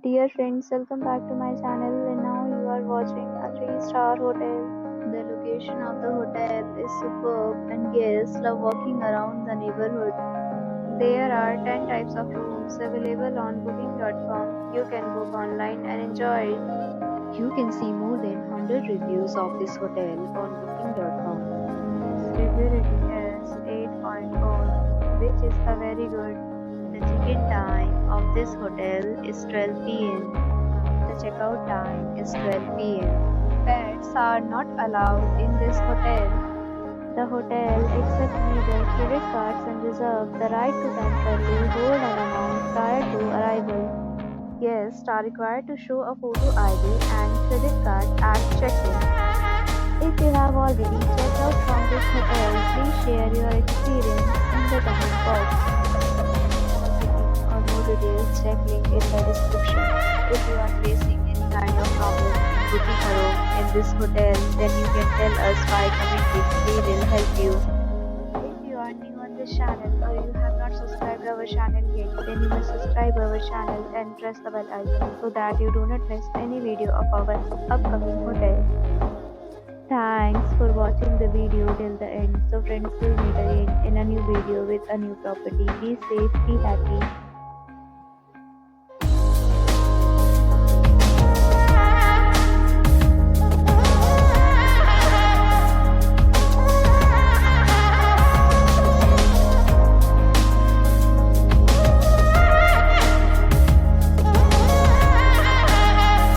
Dear friends, welcome back to my channel and now you are watching a 3-star hotel. The location of the hotel is superb and guests love walking around the neighborhood. There are 10 types of rooms available on booking.com. You can book online and enjoy it. You can see more than 100 reviews of this hotel on booking.com. Its review rating is 8.4, which is a very good. The check-in time of this hotel is 12 p.m. The checkout time is 12 p.m. Pets are not allowed in this hotel. The hotel accepts major credit cards and reserves the right to temporarily hold an amount prior to arrival. Guests are required to show a photo ID and credit card at check-in. If you have already checked out from this hotel, please share your experience in the comment box. For more details, check link in the description. If you are facing any kind of problem in booking a room in this hotel, then you can tell us by commenting. We will help you. If you are new on this channel or you have not subscribed our channel yet, then you must subscribe our channel and press the bell icon so that you do not miss any video of our upcoming hotel. Thanks for watching the video till the end. So friends, will meet again in a new video with a new property. Be safe, be happy.